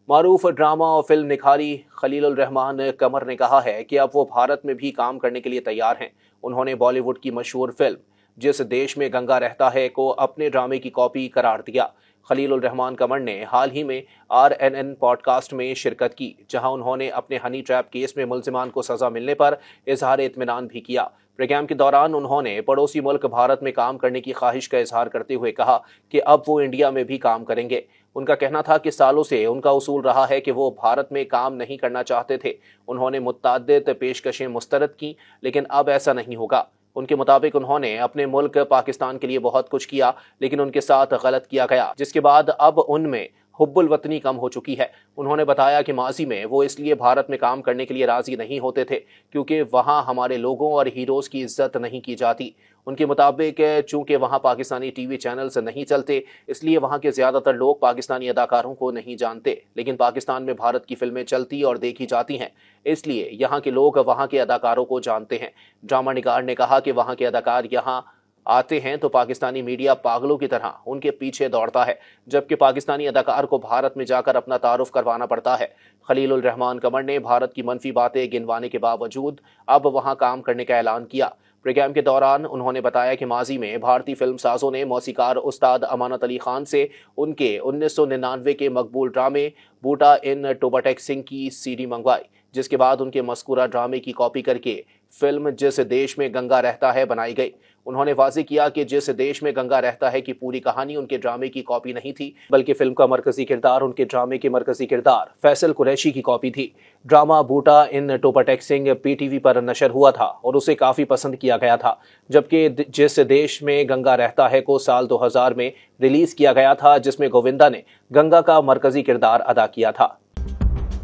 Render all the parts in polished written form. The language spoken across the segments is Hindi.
मारूफ ड्रामा और फिल्म निखारी खलीलुर रहमान कमर ने कहा है कि अब वो भारत में भी काम करने के लिए तैयार हैं। उन्होंने बॉलीवुड की मशहूर फिल्म जिस देश में गंगा रहता है को अपने ड्रामे की कॉपी करार दिया। खलीलुर रहमान कमर ने हाल ही में RNN पॉडकास्ट में शिरकत की, जहां उन्होंने अपने हनी ट्रैप केस में मुल्जिमान को सजा मिलने पर इजहार इत्मीनान भी किया। प्रोग्राम के दौरान उन्होंने पड़ोसी मुल्क भारत में काम करने की ख्वाहिश का इजहार करते हुए कहा कि अब वो इंडिया में भी काम करेंगे। उनका कहना था कि सालों से उनका उसूल रहा है कि वो भारत में काम नहीं करना चाहते थे। उन्होंने मुतअद्दिद पेशकशें मुस्तरद की, लेकिन अब ऐसा नहीं होगा। उनके मुताबिक उन्होंने अपने मुल्क पाकिस्तान के लिए बहुत कुछ किया, लेकिन उनके साथ गलत किया गया, जिसके बाद अब उनमें हुब्बुल वतनी कम हो चुकी है। उन्होंने बताया कि माजी में वो इसलिए भारत में काम करने के लिए राजी नहीं होते थे क्योंकि वहाँ हमारे लोगों और हीरोज़ की इज्जत नहीं की जाती। उनके मुताबिक चूंकि वहाँ पाकिस्तानी टीवी चैनल्स नहीं चलते, इसलिए वहाँ के ज़्यादातर लोग पाकिस्तानी अदाकारों को नहीं जानते, लेकिन पाकिस्तान में भारत की फिल्में चलती और देखी जाती हैं, इसलिए यहाँ के लोग वहाँ के अदाकारों को जानते हैं। ड्रामा निगार ने कहा कि वहाँ के अदाकार यहाँ आते हैं तो पाकिस्तानी मीडिया पागलों की तरह उनके पीछे दौड़ता है, जबकि पाकिस्तानी अदाकार को भारत में जाकर अपना तारुफ करवाना पड़ता है। खलीलुर रहमान कमर ने भारत की मनफी बातें गिनवाने के बावजूद अब वहां काम करने का ऐलान किया। प्रोग्राम के दौरान उन्होंने बताया कि माजी में भारतीय फिल्म साजों ने मौसीकार उस्ताद अमानत अली खान से उनके 1999 के मकबूल ड्रामे बूटा इन टोबाटेक सिंह की CD मंगवाई, जिसके बाद उनके मस्कूरा ड्रामे की कॉपी करके फिल्म जिस देश में गंगा रहता है बनाई गई। उन्होंने वाज़ेह किया कि जिस देश में गंगा रहता है की पूरी कहानी उनके ड्रामे की कॉपी नहीं थी, बल्कि फिल्म का मरकजी किरदार उनके ड्रामे के मरकजी किरदार फैसल कुरैशी की कॉपी थी। ड्रामा बूटा इन टोबाटेक सिंह PTV पर नशर हुआ था और उसे काफ़ी पसंद किया गया था, जबकि जिस देश में गंगा रहता है को साल 2000 में रिलीज किया गया था, जिसमें गोविंदा ने गंगा का मरकजी किरदार अदा किया था।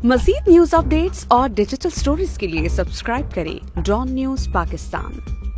मज़ीद न्यूज़ अपडेट्स और डिजिटल स्टोरीज के लिए सब्सक्राइब करें डॉन न्यूज़ पाकिस्तान।